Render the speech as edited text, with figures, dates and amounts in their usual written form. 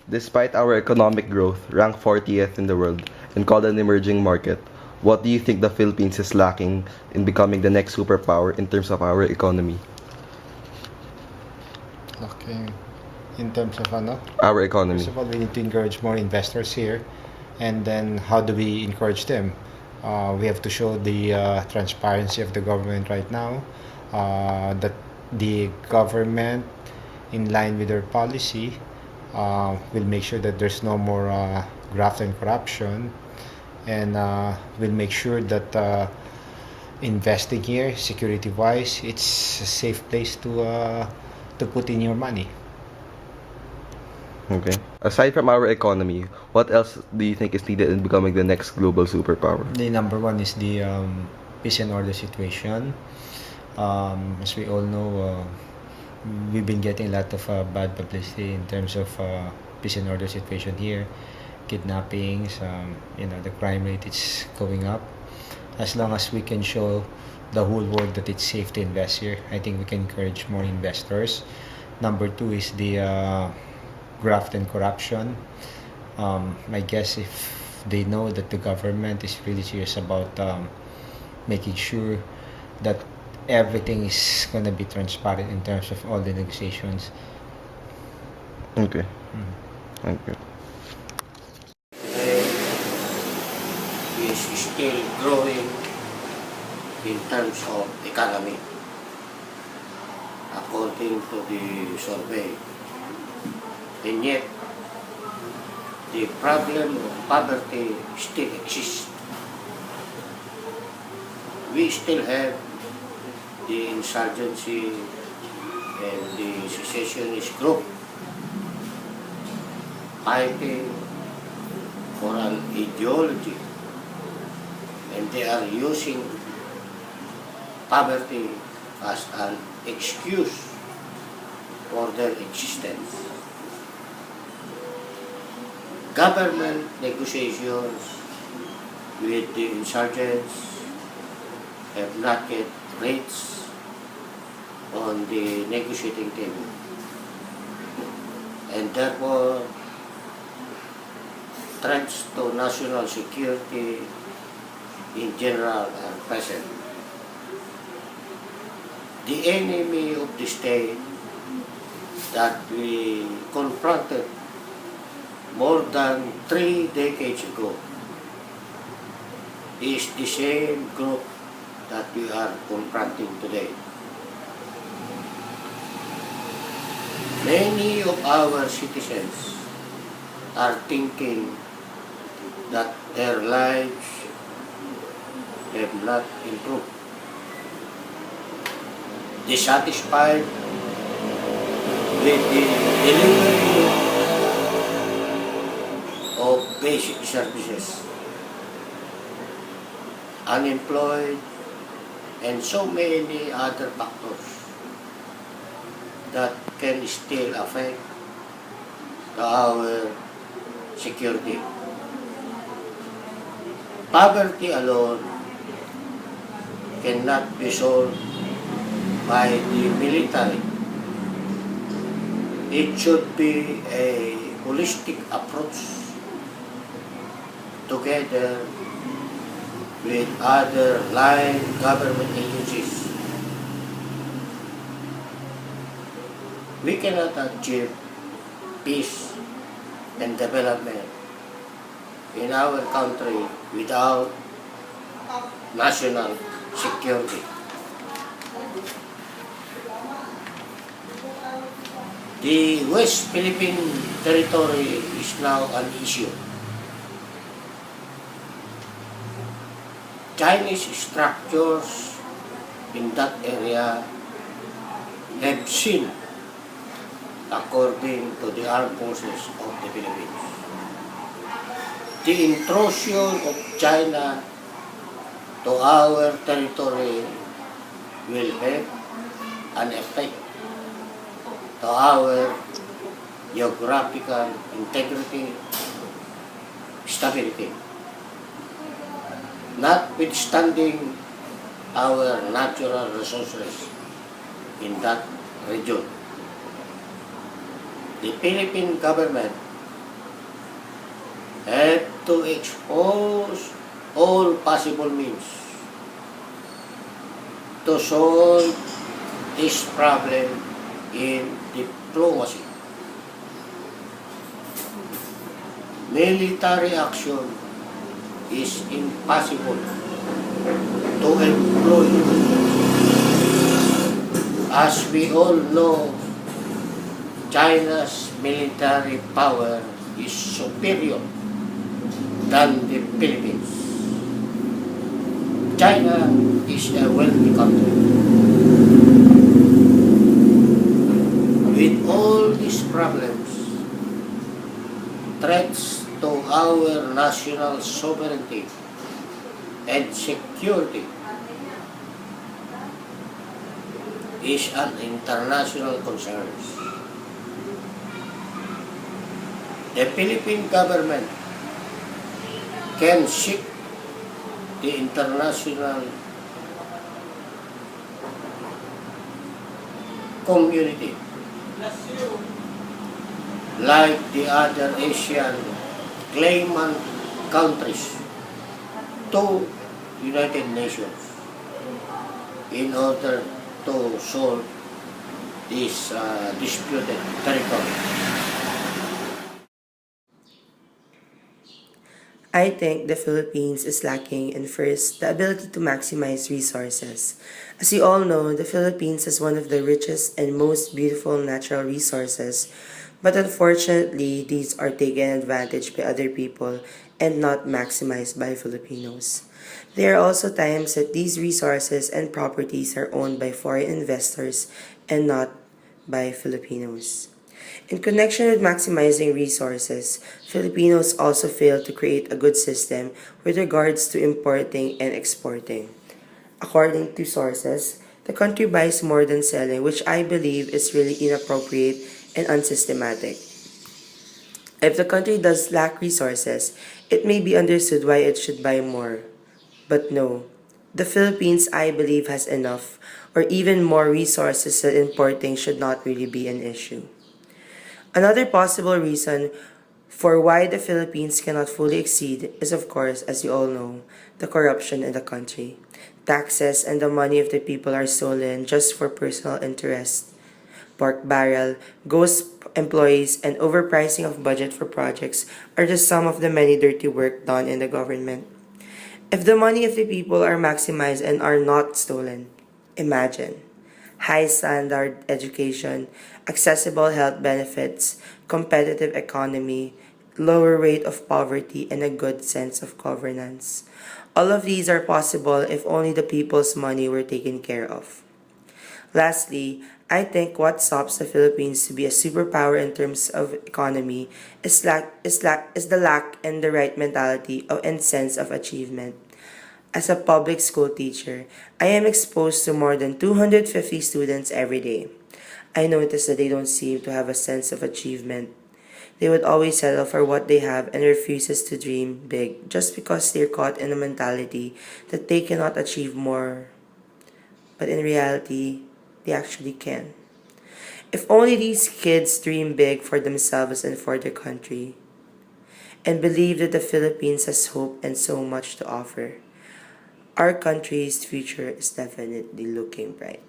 Despite our economic growth, ranked 40th in the world and called an emerging market, what do you think the Philippines is lacking in becoming the next superpower in terms of our economy? Okay. In terms of ano? Our economy. First of all, we need to encourage more investors here. And then, how do we encourage them? We have to show the transparency of the government right now, that the government, in line with their policy, will make sure that there's no more graft and corruption, and will make sure that investing here, security-wise, it's a safe place to put in your money. Okay. Aside from our economy, what else do you think is needed in becoming the next global superpower? The number one is the peace and order situation. As we all know, we've been getting a lot of bad publicity in terms of peace and order situation here, kidnappings, the crime rate is going up. As long as we can show the whole world that it's safe to invest here, I think we can encourage more investors. Number two is the graft and corruption. I guess if they know that the government is really serious about making sure that everything is going to be transparent in terms of all the negotiations. Okay. Thank you. Is still growing in terms of economy, according to the survey. And yet, the problem of poverty still exists. We still have the insurgency and the secessionist group fighting for an ideology, and they are using poverty as an excuse for their existence. Government negotiations with the insurgents have not yet reached on the negotiating table, and therefore threats to national security in general are present. The enemy of the state that we confronted more than 3 decades ago is the same group that we are confronting today. Many of our citizens are thinking that their lives have not improved. Dissatisfied with the delivery of basic services, unemployed, and so many other factors that can still affect our security. Poverty alone cannot be solved by the military. It should be a holistic approach together with other line government agencies. We cannot achieve peace and development in our country without national security. The West Philippine Territory is now an issue. Chinese structures in that area have seen, according to the armed forces of the Philippines. The intrusion of China to our territory will have an effect to our geographical integrity, stability. Notwithstanding our natural resources in that region, the Philippine government have to expose all possible means to solve this problem in diplomacy. Military action is impossible to employ. As we all know, China's military power is superior than the Philippines. China is a wealthy country. With all these problems, threats to our national sovereignty and security is an international concern. The Philippine government can seek the international community like the other Asian claimant countries to United Nations in order to solve this disputed territory. I think the Philippines is lacking in first, the ability to maximize resources. As you all know, the Philippines is one of the richest and most beautiful natural resources, but unfortunately, these are taken advantage by other people and not maximized by Filipinos. There are also times that these resources and properties are owned by foreign investors and not by Filipinos. In connection with maximizing resources, Filipinos also fail to create a good system with regards to importing and exporting. According to sources, the country buys more than selling, which I believe is really inappropriate and unsystematic. If the country does lack resources, it may be understood why it should buy more. But no, the Philippines, I believe, has enough or even more resources that importing should not really be an issue. Another possible reason for why the Philippines cannot fully exceed is, of course, as you all know, the corruption in the country. Taxes and the money of the people are stolen just for personal interest. Pork barrel, ghost employees, and overpricing of budget for projects are just some of the many dirty work done in the government. If the money of the people are maximized and are not stolen, imagine high standard education, accessible health benefits, competitive economy, lower rate of poverty, and a good sense of governance. All of these are possible if only the people's money were taken care of. Lastly, I think what stops the Philippines to be a superpower in terms of economy is the lack and the right mentality and sense of achievement. As a public school teacher, I am exposed to more than 250 students every day. I notice that they don't seem to have a sense of achievement. They would always settle for what they have and refuses to dream big just because they're caught in a mentality that they cannot achieve more. But in reality, they actually can. If only these kids dream big for themselves and for their country, and believe that the Philippines has hope and so much to offer, our country's future is definitely looking bright.